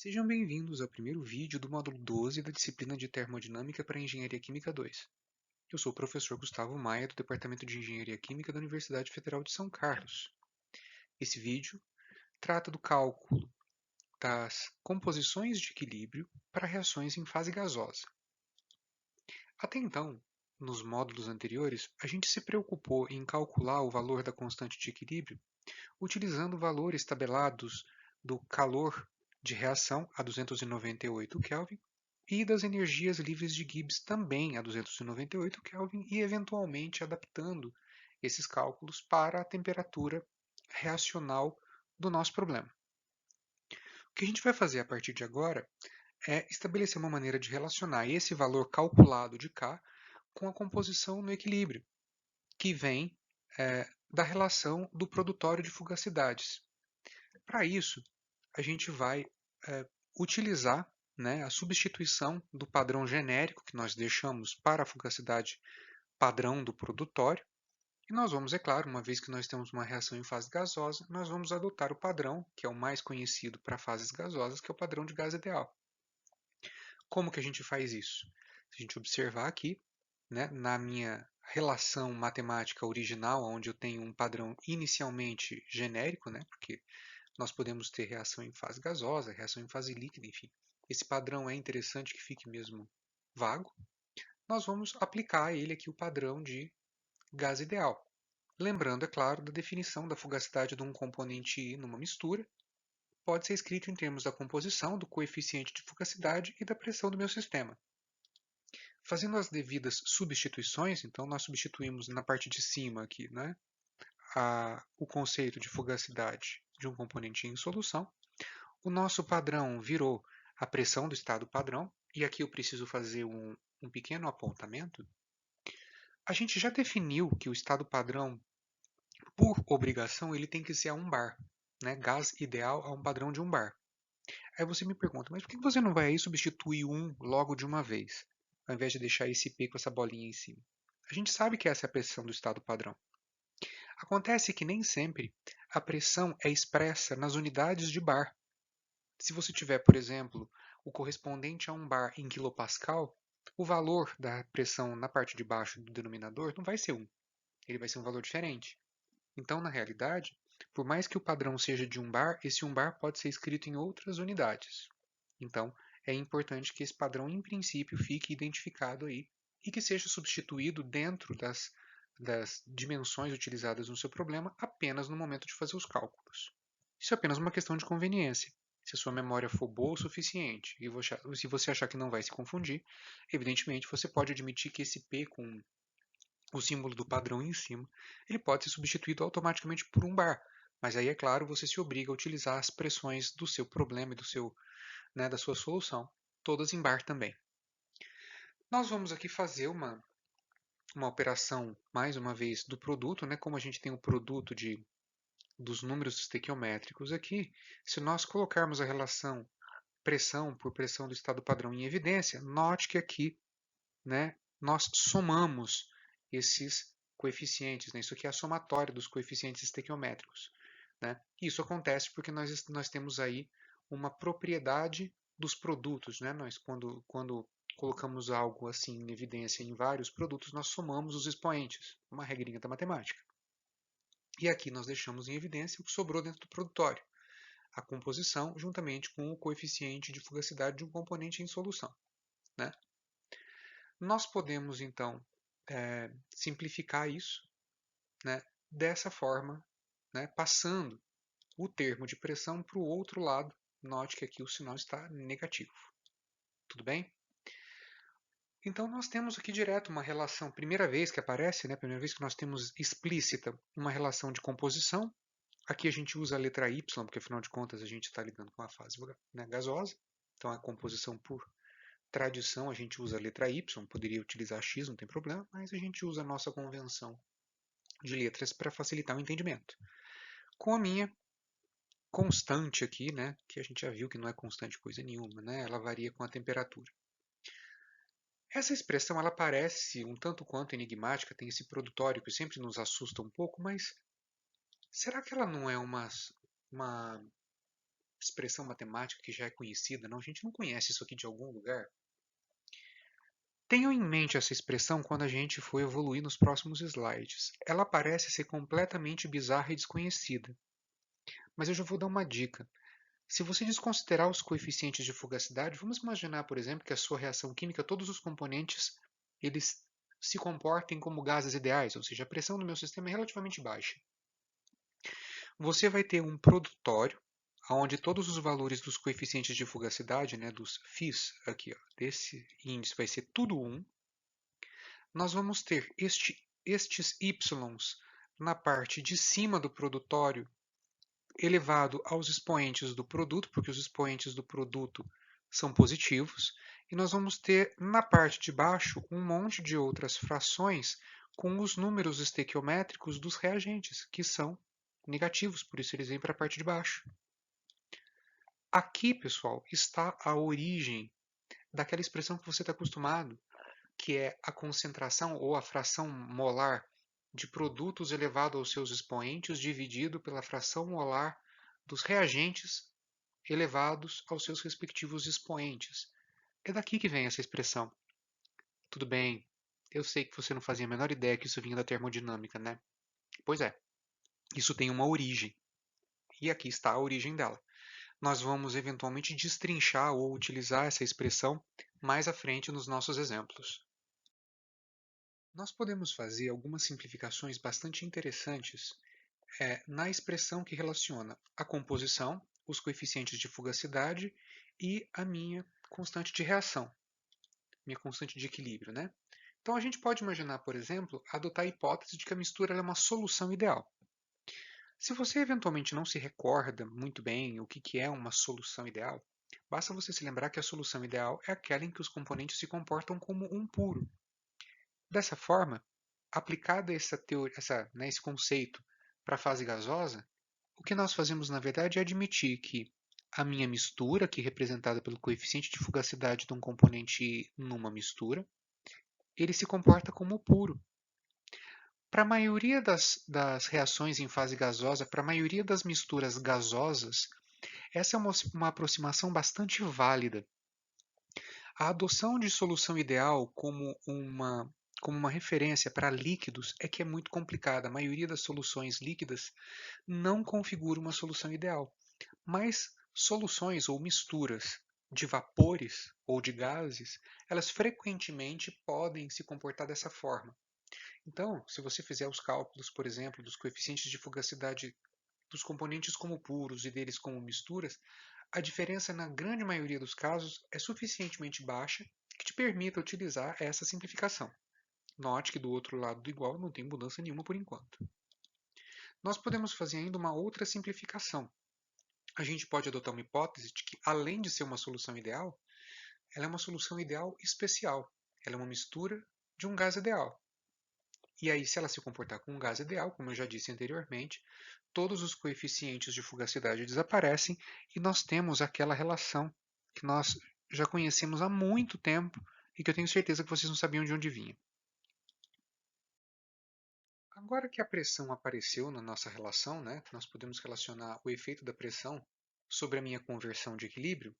Sejam bem-vindos ao primeiro vídeo do módulo 12 da disciplina de Termodinâmica para Engenharia Química 2. Eu sou o professor Gustavo Maia, do Departamento de Engenharia Química da Universidade Federal de São Carlos. Esse vídeo trata do cálculo das composições de equilíbrio para reações em fase gasosa. Até então, nos módulos anteriores, a gente se preocupou em calcular o valor da constante de equilíbrio utilizando valores tabelados do calor de reação a 298 Kelvin e das energias livres de Gibbs também a 298 Kelvin e eventualmente adaptando esses cálculos para a temperatura reacional do nosso problema. O que a gente vai fazer a partir de agora é estabelecer uma maneira de relacionar esse valor calculado de K com a composição no equilíbrio, que vem da relação do produtório de fugacidades. Para isso, a gente vai utilizar, a substituição do padrão genérico que nós deixamos para a fugacidade padrão do produtório. E nós vamos, é claro, uma vez que nós temos uma reação em fase gasosa, nós vamos adotar o padrão, que é o mais conhecido para fases gasosas, que é o padrão de gás ideal. Como que a gente faz isso? Se a gente observar aqui, na minha relação matemática original, onde eu tenho um padrão inicialmente genérico, porque nós podemos ter reação em fase gasosa, reação em fase líquida, enfim. Esse padrão é interessante que fique mesmo vago. Nós vamos aplicar a ele aqui o padrão de gás ideal. Lembrando, é claro, da definição da fugacidade de um componente I numa mistura. Pode ser escrito em termos da composição, do coeficiente de fugacidade e da pressão do meu sistema. Fazendo as devidas substituições, então nós substituímos na parte de cima aqui, o conceito de fugacidade de um componente em solução. O nosso padrão virou a pressão do estado padrão, e aqui eu preciso fazer um pequeno apontamento. A gente já definiu que o estado padrão, por obrigação, ele tem que ser a 1 bar. Gás ideal a um padrão de 1 bar. Aí você me pergunta, mas por que você não vai aí substituir 1 logo de uma vez, ao invés de deixar esse P com essa bolinha em cima? A gente sabe que essa é a pressão do estado padrão. Acontece que nem sempre a pressão é expressa nas unidades de bar. Se você tiver, por exemplo, o correspondente a 1 bar em quilopascal, o valor da pressão na parte de baixo do denominador não vai ser 1, ele vai ser um valor diferente. Então, na realidade, por mais que o padrão seja de 1 bar, esse 1 bar pode ser escrito em outras unidades. Então, é importante que esse padrão, em princípio, fique identificado aí e que seja substituído dentro das dimensões utilizadas no seu problema apenas no momento de fazer os cálculos. Isso é apenas uma questão de conveniência. Se a sua memória for boa o suficiente e se você achar que não vai se confundir, evidentemente você pode admitir que esse P com o símbolo do padrão em cima, ele pode ser substituído automaticamente por 1 bar. Mas aí, é claro, você se obriga a utilizar as pressões do seu problema e da sua solução, todas em bar também. Nós vamos aqui fazer uma operação, mais uma vez, do produto, como a gente tem o produto dos números estequiométricos aqui, se nós colocarmos a relação pressão por pressão do estado padrão em evidência, note que aqui nós somamos esses coeficientes. Isso aqui é a somatória dos coeficientes estequiométricos. Isso acontece porque nós temos aí uma propriedade dos produtos. Nós, quando colocamos algo assim em evidência em vários produtos, nós somamos os expoentes, uma regrinha da matemática. E aqui nós deixamos em evidência o que sobrou dentro do produtório, a composição juntamente com o coeficiente de fugacidade de um componente em solução. Nós podemos, então, simplificar isso dessa forma, passando o termo de pressão para o outro lado. Note que aqui o sinal está negativo. Tudo bem? Então, nós temos aqui direto uma relação, primeira vez que aparece, primeira vez que nós temos explícita uma relação de composição. Aqui a gente usa a letra Y, porque afinal de contas a gente está lidando com a fase gasosa. Então, a composição por tradição a gente usa a letra Y, poderia utilizar X, não tem problema, mas a gente usa a nossa convenção de letras para facilitar o entendimento. Com a minha constante aqui, que a gente já viu que não é constante coisa nenhuma, ela varia com a temperatura. Essa expressão ela parece um tanto quanto enigmática, tem esse produtório que sempre nos assusta um pouco, mas será que ela não é uma expressão matemática que já é conhecida, não, a gente não conhece isso aqui de algum lugar. Tenham em mente essa expressão quando a gente for evoluir nos próximos slides. Ela parece ser completamente bizarra e desconhecida, mas eu já vou dar uma dica. Se você desconsiderar os coeficientes de fugacidade, vamos imaginar, por exemplo, que a sua reação química, todos os componentes, eles se comportem como gases ideais, ou seja, a pressão do meu sistema é relativamente baixa. Você vai ter um produtório, onde todos os valores dos coeficientes de fugacidade, né, dos φs, aqui, ó, desse índice vai ser tudo 1. Nós vamos ter estes y's na parte de cima do produtório elevado aos expoentes do produto, porque os expoentes do produto são positivos, e nós vamos ter na parte de baixo um monte de outras frações com os números estequiométricos dos reagentes, que são negativos, por isso eles vêm para a parte de baixo. Aqui, pessoal, está a origem daquela expressão que você está acostumado, que é a concentração ou a fração molar de produtos elevado aos seus expoentes dividido pela fração molar dos reagentes elevados aos seus respectivos expoentes. É daqui que vem essa expressão. Tudo bem, eu sei que você não fazia a menor ideia que isso vinha da termodinâmica, né? Pois é, isso tem uma origem. E aqui está a origem dela. Nós vamos eventualmente destrinchar ou utilizar essa expressão mais à frente nos nossos exemplos. Nós podemos fazer algumas simplificações bastante interessantes na expressão que relaciona a composição, os coeficientes de fugacidade e a minha constante de reação, minha constante de equilíbrio, né? Então a gente pode imaginar, por exemplo, adotar a hipótese de que a mistura é uma solução ideal. Se você eventualmente não se recorda muito bem o que é uma solução ideal, basta você se lembrar que a solução ideal é aquela em que os componentes se comportam como um puro. Dessa forma, aplicado esse conceito para a fase gasosa, o que nós fazemos na verdade é admitir que a minha mistura, aqui representada pelo coeficiente de fugacidade de um componente numa mistura, ele se comporta como puro. Para a maioria das reações em fase gasosa, para a maioria das misturas gasosas, essa é uma aproximação bastante válida. A adoção de solução ideal como uma referência para líquidos é que é muito complicada. A maioria das soluções líquidas não configura uma solução ideal. Mas soluções ou misturas de vapores ou de gases, elas frequentemente podem se comportar dessa forma. Então, se você fizer os cálculos, por exemplo, dos coeficientes de fugacidade dos componentes como puros e deles como misturas, a diferença na grande maioria dos casos é suficientemente baixa que te permita utilizar essa simplificação. Note que do outro lado do igual não tem mudança nenhuma por enquanto. Nós podemos fazer ainda uma outra simplificação. A gente pode adotar uma hipótese de que, além de ser uma solução ideal, ela é uma solução ideal especial. Ela é uma mistura de um gás ideal. E aí, se ela se comportar como um gás ideal, como eu já disse anteriormente, todos os coeficientes de fugacidade desaparecem e nós temos aquela relação que nós já conhecemos há muito tempo e que eu tenho certeza que vocês não sabiam de onde vinha. Agora que a pressão apareceu na nossa relação, né, nós podemos relacionar o efeito da pressão sobre a minha conversão de equilíbrio,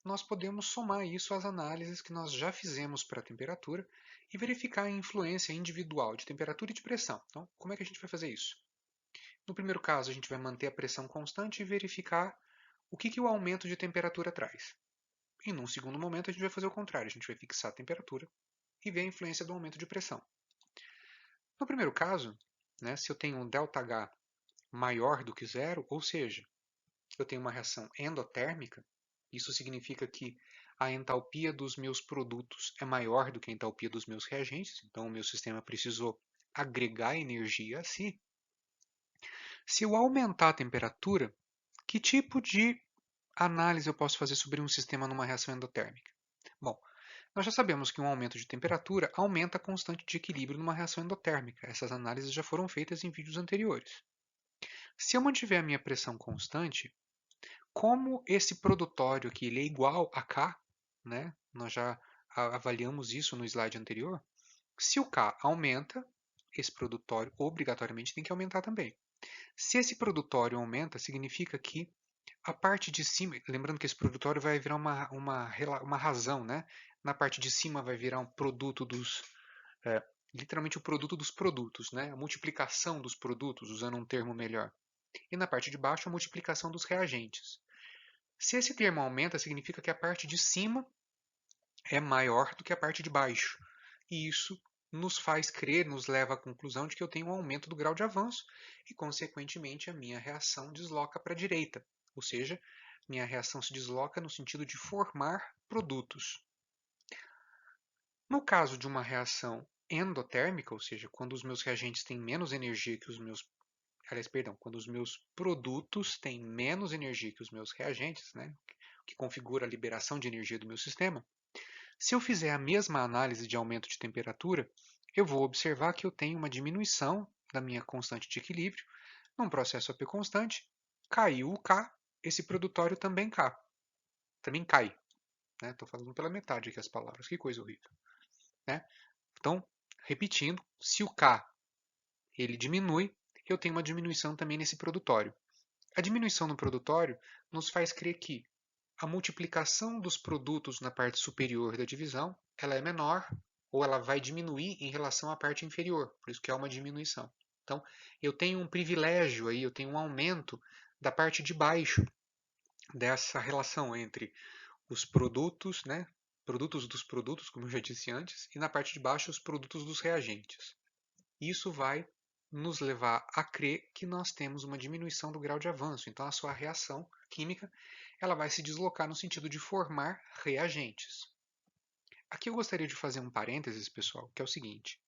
nós podemos somar isso às análises que nós já fizemos para a temperatura e verificar a influência individual de temperatura e de pressão. Então, como é que a gente vai fazer isso? No primeiro caso, a gente vai manter a pressão constante e verificar o que o aumento de temperatura traz. E num segundo momento, a gente vai fazer o contrário, a gente vai fixar a temperatura e ver a influência do aumento de pressão. No primeiro caso, né, se eu tenho um ΔH maior do que zero, ou seja, eu tenho uma reação endotérmica, isso significa que a entalpia dos meus produtos é maior do que a entalpia dos meus reagentes, então o meu sistema precisou agregar energia a si. Se eu aumentar a temperatura, que tipo de análise eu posso fazer sobre um sistema numa reação endotérmica? Bom, nós já sabemos que um aumento de temperatura aumenta a constante de equilíbrio numa reação endotérmica. Essas análises já foram feitas em vídeos anteriores. Se eu mantiver a minha pressão constante, como esse produtório aqui ele é igual a K, né? Nós já avaliamos isso no slide anterior. Se o K aumenta, esse produtório obrigatoriamente tem que aumentar também. Se esse produtório aumenta, significa que A parte de cima, lembrando que esse produtório vai virar uma razão, né? Na parte de cima vai virar um produto é, literalmente o produto dos produtos, né? A multiplicação dos produtos, usando um termo melhor. E na parte de baixo, a multiplicação dos reagentes. Se esse termo aumenta, significa que a parte de cima é maior do que a parte de baixo. E isso nos faz crer, nos leva à conclusão de que eu tenho um aumento do grau de avanço e, consequentemente, a minha reação desloca para a direita. Ou seja, minha reação se desloca no sentido de formar produtos. No caso de uma reação endotérmica, ou seja, quando os meus reagentes têm menos energia que os meus quando os meus produtos têm menos energia que os meus reagentes, né, o que configura a liberação de energia do meu sistema, se eu fizer a mesma análise de aumento de temperatura, eu vou observar que eu tenho uma diminuição da minha constante de equilíbrio. Num processo AP constante, caiu o K, esse produtório também cai. Estou falando pela metade aqui as palavras, que coisa horrível. Né? Então, repetindo, se o K ele diminui, eu tenho uma diminuição também nesse produtório. A diminuição no produtório nos faz crer que a multiplicação dos produtos na parte superior da divisão ela é menor ou ela vai diminuir em relação à parte inferior, por isso que há uma diminuição. Então, eu tenho um privilégio aí, eu tenho um aumento da parte de baixo dessa relação entre os produtos, né, produtos dos produtos, como eu já disse antes, e na parte de baixo os produtos dos reagentes. Isso vai nos levar a crer que nós temos uma diminuição do grau de avanço. Então, a sua reação química ela vai se deslocar no sentido de formar reagentes. Aqui eu gostaria de fazer um parênteses, pessoal, que é o seguinte.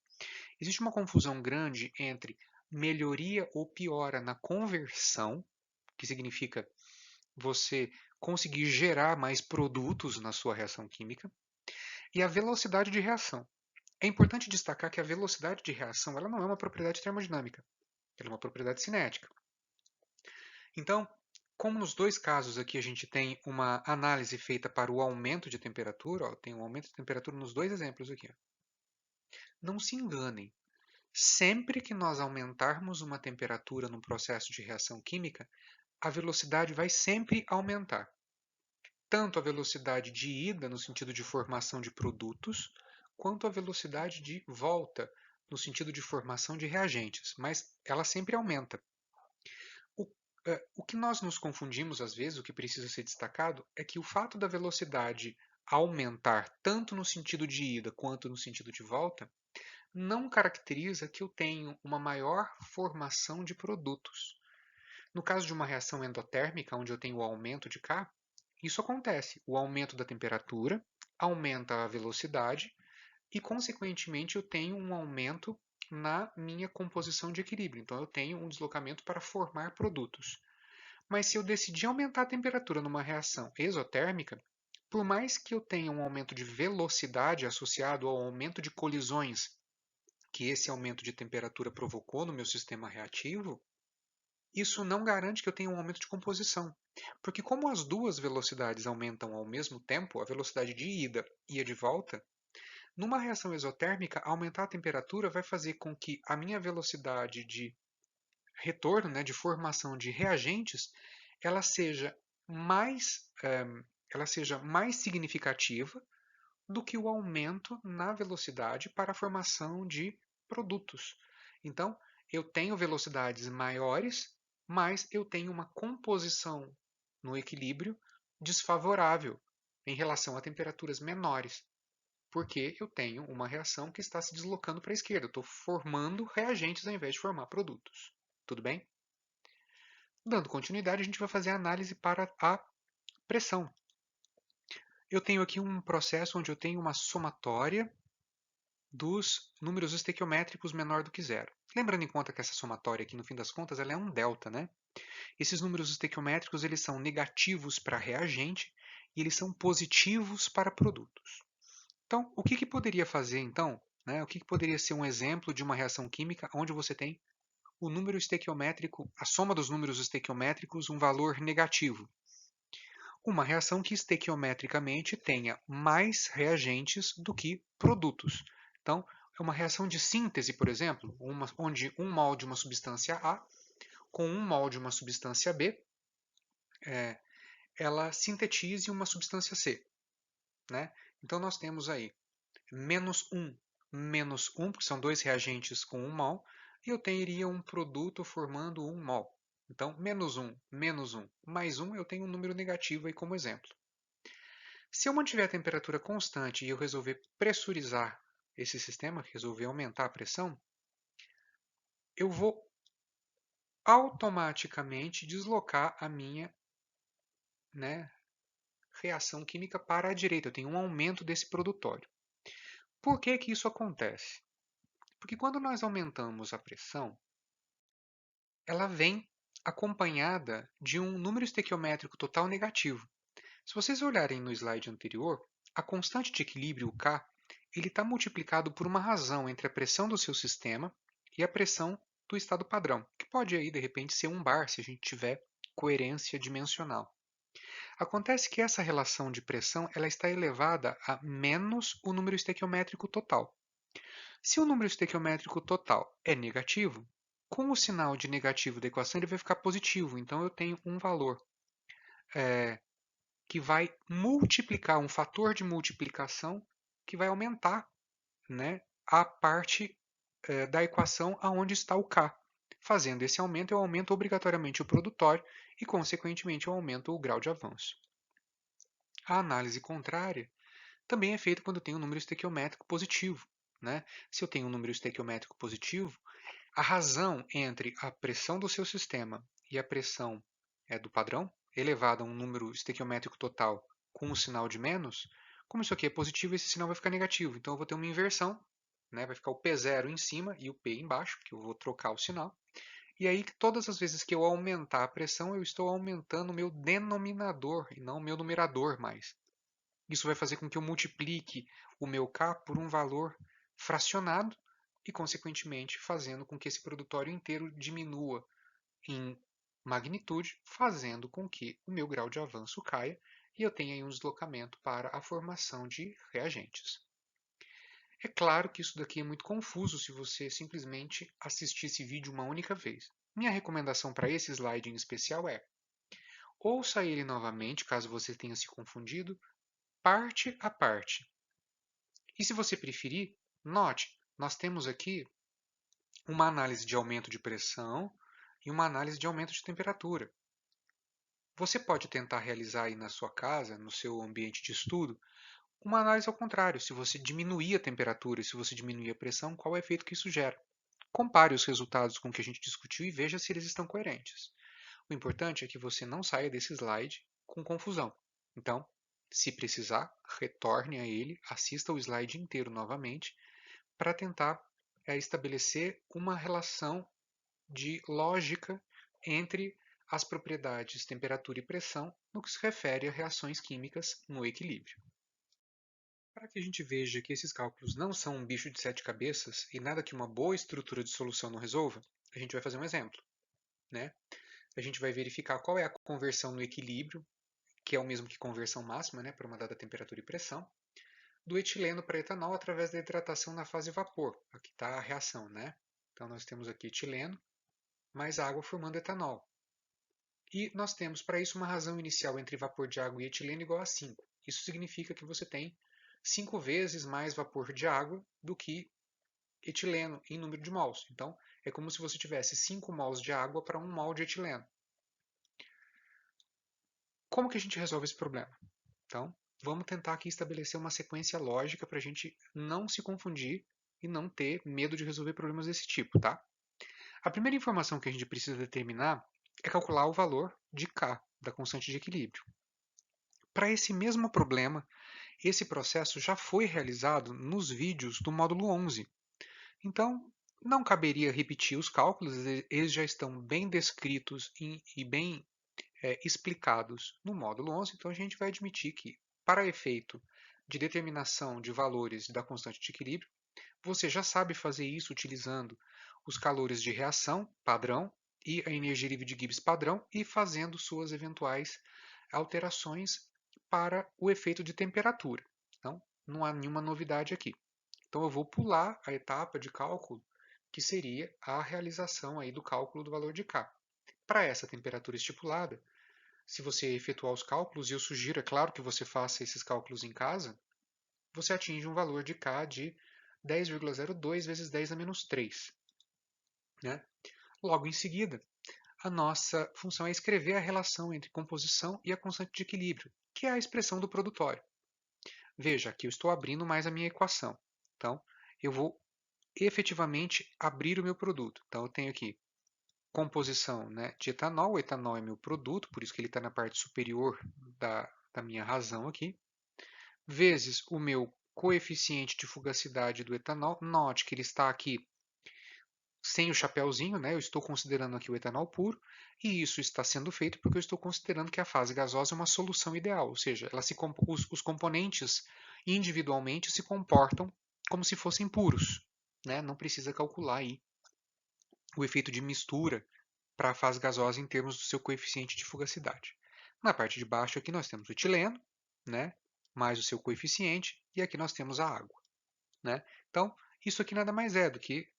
Existe uma confusão grande entre melhoria ou piora na conversão, que significa você conseguir gerar mais produtos na sua reação química, e a velocidade de reação. É importante destacar que a velocidade de reação ela não é uma propriedade termodinâmica, ela é uma propriedade cinética. Então, como nos dois casos aqui a gente tem uma análise feita para o aumento de temperatura, ó, tem um aumento de temperatura nos dois exemplos aqui. Ó. Não se enganem, sempre que nós aumentarmos uma temperatura num processo de reação química, a velocidade vai sempre aumentar. Tanto a velocidade de ida, no sentido de formação de produtos, quanto a velocidade de volta, no sentido de formação de reagentes, mas ela sempre aumenta. O que nós nos confundimos às vezes, o que precisa ser destacado, é que o fato da velocidade aumentar tanto no sentido de ida quanto no sentido de volta não caracteriza que eu tenho uma maior formação de produtos. No caso de uma reação endotérmica, onde eu tenho o aumento de K, isso acontece. O aumento da temperatura aumenta a velocidade e, consequentemente, eu tenho um aumento na minha composição de equilíbrio. Então, eu tenho um deslocamento para formar produtos. Mas se eu decidir aumentar a temperatura numa reação exotérmica, por mais que eu tenha um aumento de velocidade associado ao aumento de colisões que esse aumento de temperatura provocou no meu sistema reativo, isso não garante que eu tenha um aumento de composição. Porque como as duas velocidades aumentam ao mesmo tempo, a velocidade de ida e a de volta, numa reação exotérmica, aumentar a temperatura vai fazer com que a minha velocidade de retorno, né, de formação de reagentes, ela seja mais, ela seja mais significativa do que o aumento na velocidade para a formação de produtos. Então, eu tenho velocidades maiores, mas eu tenho uma composição no equilíbrio desfavorável em relação a temperaturas menores, porque eu tenho uma reação que está se deslocando para a esquerda. Eu estou formando reagentes ao invés de formar produtos. Tudo bem? Dando continuidade, a gente vai fazer a análise para a pressão. Eu tenho aqui um processo onde eu tenho uma somatória dos números estequiométricos menor do que zero. Lembrando em conta que essa somatória aqui, no fim das contas, ela é um delta, né? Esses números estequiométricos eles são negativos para reagente e eles são positivos para produtos. Então, o que poderia fazer, então? Né? O que poderia ser um exemplo de uma reação química onde você tem o número estequiométrico, a soma dos números estequiométricos, um valor negativo? Uma reação que estequiometricamente tenha mais reagentes do que produtos. Então, é uma reação de síntese, por exemplo, onde 1 mol de uma substância A com 1 mol de uma substância B ela sintetize uma substância C, né? Então nós temos aí menos 1, porque são dois reagentes com 1 mol, e eu teria um produto formando 1 mol. Então, menos 1, mais 1, eu tenho um número negativo aí como exemplo. Se eu mantiver a temperatura constante e eu resolver pressurizar esse sistema, resolver aumentar a pressão, eu vou automaticamente deslocar a minha, né, reação química para a direita. Eu tenho um aumento desse produtório. Por que que isso acontece? Porque quando nós aumentamos a pressão, ela vem acompanhada de um número estequiométrico total negativo. Se vocês olharem no slide anterior, a constante de equilíbrio, o K, ele está multiplicado por uma razão entre a pressão do seu sistema e a pressão do estado padrão, que pode aí de repente ser 1 bar se a gente tiver coerência dimensional. Acontece que essa relação de pressão ela está elevada a menos o número estequiométrico total. Se o número estequiométrico total é negativo, com o sinal de negativo da equação ele vai ficar positivo, então eu tenho um valor que vai multiplicar, um fator de multiplicação que vai aumentar, né, a parte da equação aonde está o K. Fazendo esse aumento, eu aumento obrigatoriamente o produtório e, consequentemente, eu aumento o grau de avanço. A análise contrária também é feita quando eu tenho um número estequiométrico positivo. Né? Se eu tenho um número estequiométrico positivo, a razão entre a pressão do seu sistema e a pressão do padrão, elevada a um número estequiométrico total com um sinal de menos, como isso aqui é positivo, esse sinal vai ficar negativo. Então eu vou ter uma inversão, né? Vai ficar o P0 em cima e o P embaixo, que eu vou trocar o sinal. E aí, todas as vezes que eu aumentar a pressão, eu estou aumentando o meu denominador e não o meu numerador mais. Isso vai fazer com que eu multiplique o meu K por um valor fracionado e, consequentemente, fazendo com que esse produtório inteiro diminua em magnitude, fazendo com que o meu grau de avanço caia e eu tenha aí um deslocamento para a formação de reagentes. É claro que isso daqui é muito confuso se você simplesmente assistir esse vídeo uma única vez. Minha recomendação para esse slide em especial é: ouça ele novamente, caso você tenha se confundido, parte a parte. E se você preferir, note, nós temos aqui uma análise de aumento de pressão e uma análise de aumento de temperatura. Você pode tentar realizar aí na sua casa, no seu ambiente de estudo, uma análise ao contrário. Se você diminuir a temperatura e se você diminuir a pressão, qual é o efeito que isso gera? Compare os resultados com o que a gente discutiu e veja se eles estão coerentes. O importante é que você não saia desse slide com confusão. Então, se precisar, retorne a ele, assista o slide inteiro novamente para tentar estabelecer uma relação de lógica entre as propriedades temperatura e pressão no que se refere a reações químicas no equilíbrio. Para que a gente veja que esses cálculos não são um bicho de sete cabeças e nada que uma boa estrutura de solução não resolva, a gente vai fazer um exemplo. Né? A gente vai verificar qual é a conversão no equilíbrio, que é o mesmo que conversão máxima, né, para uma dada temperatura e pressão, do etileno para etanol através da hidratação na fase vapor. Aqui está a reação. Né? Então nós temos aqui etileno mais água formando etanol. E nós temos para isso uma razão inicial entre vapor de água e etileno igual a 5. Isso significa que você tem 5 vezes mais vapor de água do que etileno em número de mols. Então, é como se você tivesse 5 mols de água para 1 mol de etileno. Como que a gente resolve esse problema? Então, vamos tentar aqui estabelecer uma sequência lógica para a gente não se confundir e não ter medo de resolver problemas desse tipo, tá? A primeira informação que a gente precisa determinar é calcular o valor de K, da constante de equilíbrio. Para esse mesmo problema, esse processo já foi realizado nos vídeos do módulo 11. Então, não caberia repetir os cálculos, eles já estão bem descritos e bem explicados no módulo 11, então a gente vai admitir que, para efeito de determinação de valores da constante de equilíbrio, você já sabe fazer isso utilizando os calores de reação padrão e a energia livre de Gibbs padrão e fazendo suas eventuais alterações para o efeito de temperatura. Então, não há nenhuma novidade aqui. Então, eu vou pular a etapa de cálculo, que seria a realização aí do cálculo do valor de K. Para essa temperatura estipulada, se você efetuar os cálculos, e eu sugiro, é claro, que você faça esses cálculos em casa, você atinge um valor de K de 10,02 vezes 10 a menos 3. Né? Logo em seguida, a nossa função é escrever a relação entre composição e a constante de equilíbrio, que é a expressão do produtório. Veja, aqui eu estou abrindo mais a minha equação. Então, eu vou efetivamente abrir o meu produto. Então, eu tenho aqui composição, né, de etanol. O etanol é meu produto, por isso que ele está na parte superior da minha razão aqui, vezes o meu coeficiente de fugacidade do etanol. Note que ele está aqui sem o chapéuzinho, né? Eu estou considerando aqui o etanol puro, e isso está sendo feito porque eu estou considerando que a fase gasosa é uma solução ideal, ou seja, os componentes individualmente se comportam como se fossem puros, né? Não precisa calcular aí o efeito de mistura para a fase gasosa em termos do seu coeficiente de fugacidade. Na parte de baixo aqui nós temos o etileno, né? Mais o seu coeficiente, e aqui nós temos a água, né? Então, isso aqui nada mais é do que,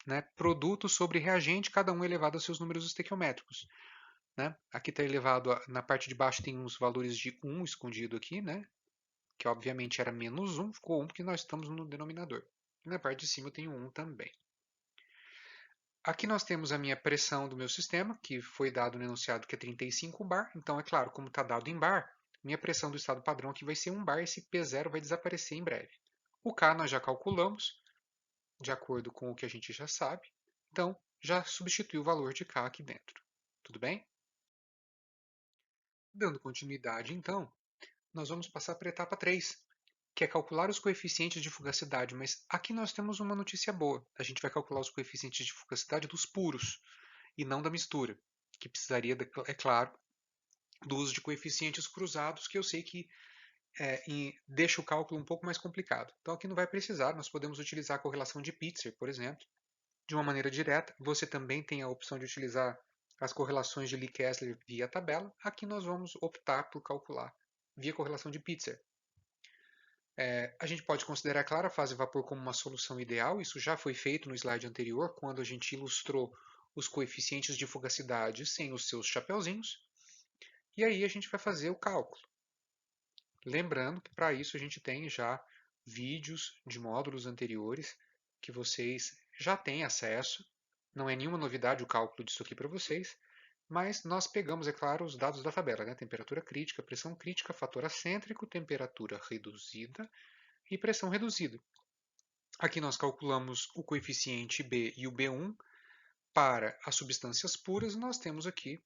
né, produto sobre reagente, cada um elevado a seus números estequiométricos. Né? Aqui está elevado, na parte de baixo tem uns valores de 1 escondido aqui, né? Que obviamente era menos 1, ficou 1 porque nós estamos no denominador. E na parte de cima eu tenho 1 também. Aqui nós temos a minha pressão do meu sistema, que foi dado no enunciado que é 35 bar. Então, é claro, como está dado em bar, minha pressão do estado padrão aqui vai ser 1 bar, esse P0 vai desaparecer em breve. O K nós já calculamos, de acordo com o que a gente já sabe. Então, já substitui o valor de K aqui dentro. Tudo bem? Dando continuidade, então, nós vamos passar para a etapa 3, que é calcular os coeficientes de fugacidade. Mas aqui nós temos uma notícia boa. A gente vai calcular os coeficientes de fugacidade dos puros e não da mistura, que precisaria, é claro, do uso de coeficientes cruzados, que eu sei que deixa o cálculo um pouco mais complicado. Então aqui não vai precisar, nós podemos utilizar a correlação de Pitzer, por exemplo, de uma maneira direta. Você também tem a opção de utilizar as correlações de Lee-Kessler via tabela. Aqui nós vamos optar por calcular via correlação de Pitzer. A gente pode considerar, claro, a fase vapor como uma solução ideal. Isso já foi feito no slide anterior, quando a gente ilustrou os coeficientes de fugacidade sem os seus chapeuzinhos. E aí a gente vai fazer o cálculo. Lembrando que para isso a gente tem já vídeos de módulos anteriores que vocês já têm acesso. Não é nenhuma novidade o cálculo disso aqui para vocês, mas nós pegamos, é claro, os dados da tabela, né? Temperatura crítica, pressão crítica, fator acêntrico, temperatura reduzida e pressão reduzida. Aqui nós calculamos o coeficiente B e o B1 para as substâncias puras. Nós temos aqui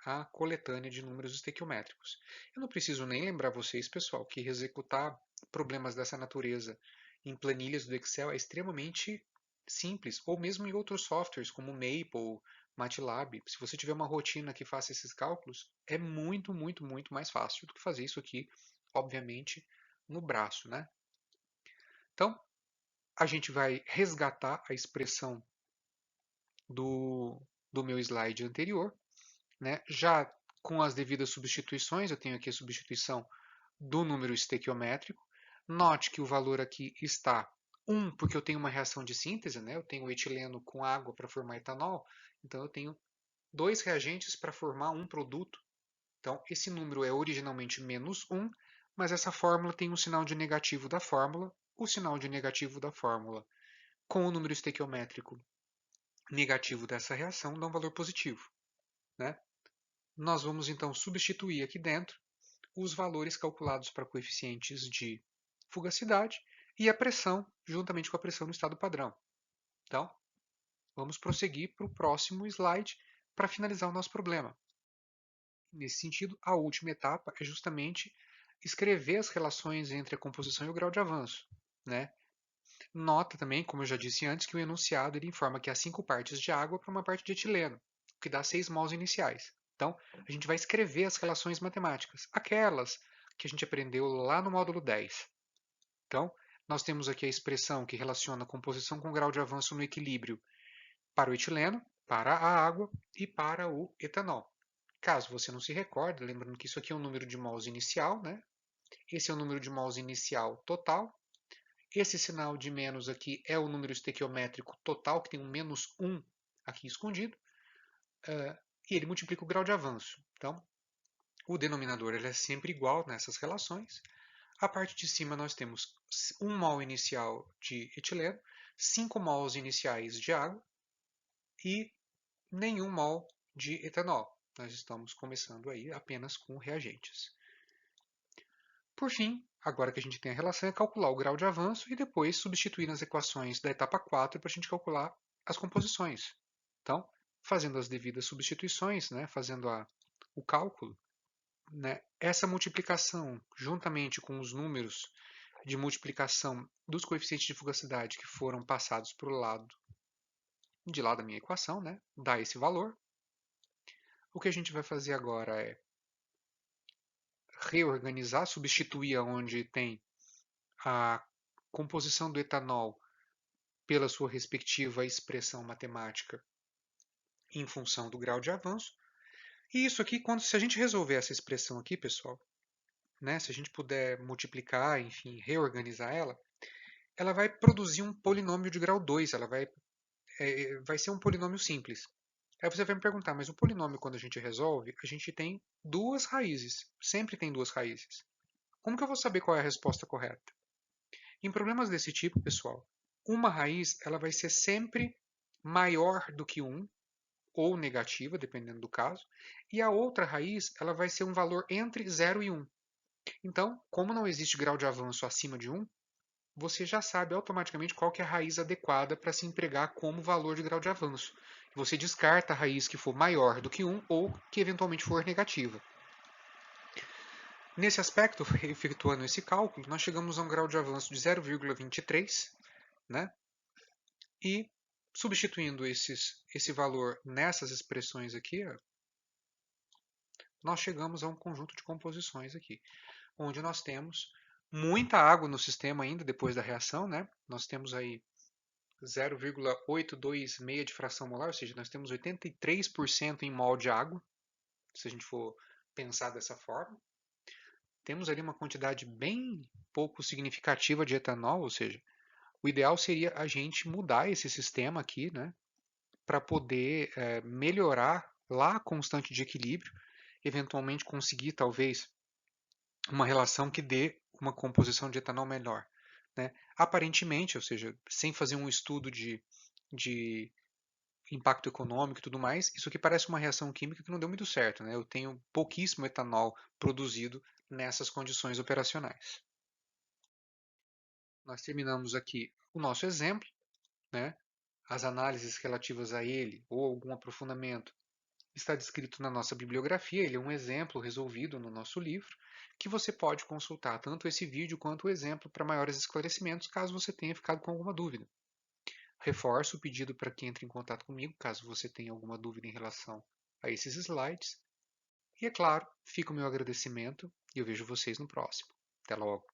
a coletânea de números estequiométricos. Eu não preciso nem lembrar vocês, pessoal, que executar problemas dessa natureza em planilhas do Excel é extremamente simples, ou mesmo em outros softwares como Maple, MATLAB. Se você tiver uma rotina que faça esses cálculos, é muito, muito, muito mais fácil do que fazer isso aqui, obviamente, no braço, né? Então, a gente vai resgatar a expressão do meu slide anterior, né? Já com as devidas substituições, eu tenho aqui a substituição do número estequiométrico. Note que o valor aqui está 1, porque eu tenho uma reação de síntese, né? Eu tenho etileno com água para formar etanol, então eu tenho dois reagentes para formar um produto. Então, esse número é originalmente menos 1, mas essa fórmula tem um sinal de negativo da fórmula. O sinal de negativo da fórmula com o número estequiométrico negativo dessa reação dá um valor positivo. Né? Nós vamos então substituir aqui dentro os valores calculados para coeficientes de fugacidade e a pressão, juntamente com a pressão no estado padrão. Então, vamos prosseguir para o próximo slide para finalizar o nosso problema. Nesse sentido, a última etapa é justamente escrever as relações entre a composição e o grau de avanço. Né? Nota também, como eu já disse antes, que o enunciado ele informa que há 5 partes de água para uma parte de etileno, o que dá 6 mols iniciais. Então, a gente vai escrever as relações matemáticas, aquelas que a gente aprendeu lá no módulo 10. Então, nós temos aqui a expressão que relaciona a composição com grau de avanço no equilíbrio para o etileno, para a água e para o etanol. Caso você não se recorde, lembrando que isso aqui é um número de mols inicial, né? Esse é o número de mols inicial total. Esse sinal de menos aqui é o número estequiométrico total, que tem um menos 1 aqui escondido, e ele multiplica o grau de avanço. Então, O denominador ele é sempre igual nessas relações. A parte de cima nós temos 1 mol inicial de etileno, 5 mols iniciais de água e nenhum mol de etanol. Nós estamos começando aí apenas com reagentes. Por fim, agora que a gente tem a relação, é calcular o grau de avanço e depois substituir nas equações da etapa 4 para a gente calcular as composições. Então, fazendo as devidas substituições, né, fazendo o cálculo, né, essa multiplicação, juntamente com os números de multiplicação dos coeficientes de fugacidade que foram passados para o lado de lá da minha equação, né, dá esse valor. O que a gente vai fazer agora é reorganizar, substituir onde tem a composição do etanol pela sua respectiva expressão matemática em função do grau de avanço. E isso aqui, se a gente resolver essa expressão aqui, pessoal, né, se a gente puder multiplicar, enfim, reorganizar ela, ela vai produzir um polinômio de grau 2, ela vai ser um polinômio simples. Aí você vai me perguntar, mas o polinômio, quando a gente resolve, a gente tem duas raízes, sempre tem duas raízes. Como que eu vou saber qual é a resposta correta? Em problemas desse tipo, pessoal, uma raiz ela vai ser sempre maior do que 1, ou negativa, dependendo do caso, e a outra raiz ela vai ser um valor entre 0 e 1. Então, como não existe grau de avanço acima de 1, você já sabe automaticamente qual que é a raiz adequada para se empregar como valor de grau de avanço. Você descarta a raiz que for maior do que 1 ou que eventualmente for negativa. Nesse aspecto, efetuando esse cálculo, nós chegamos a um grau de avanço de 0,23, né? E substituindo esse valor nessas expressões aqui, ó, nós chegamos a um conjunto de composições aqui, onde nós temos muita água no sistema ainda depois da reação, né? Nós temos aí 0,826 de fração molar, ou seja, nós temos 83% em mol de água, se a gente for pensar dessa forma. Temos ali uma quantidade bem pouco significativa de etanol, ou seja, o ideal seria a gente mudar esse sistema aqui, né, para poder melhorar lá a constante de equilíbrio, eventualmente conseguir talvez uma relação que dê uma composição de etanol melhor. Né? Aparentemente, ou seja, sem fazer um estudo de impacto econômico e tudo mais, isso aqui parece uma reação química que não deu muito certo. Né? Eu tenho pouquíssimo etanol produzido nessas condições operacionais. Nós terminamos aqui o nosso exemplo, né? As análises relativas a ele ou algum aprofundamento está descrito na nossa bibliografia, ele é um exemplo resolvido no nosso livro, que você pode consultar tanto esse vídeo quanto o exemplo para maiores esclarecimentos, caso você tenha ficado com alguma dúvida. Reforço o pedido para que entre em contato comigo, caso você tenha alguma dúvida em relação a esses slides. E, é claro, fica o meu agradecimento e eu vejo vocês no próximo. Até logo!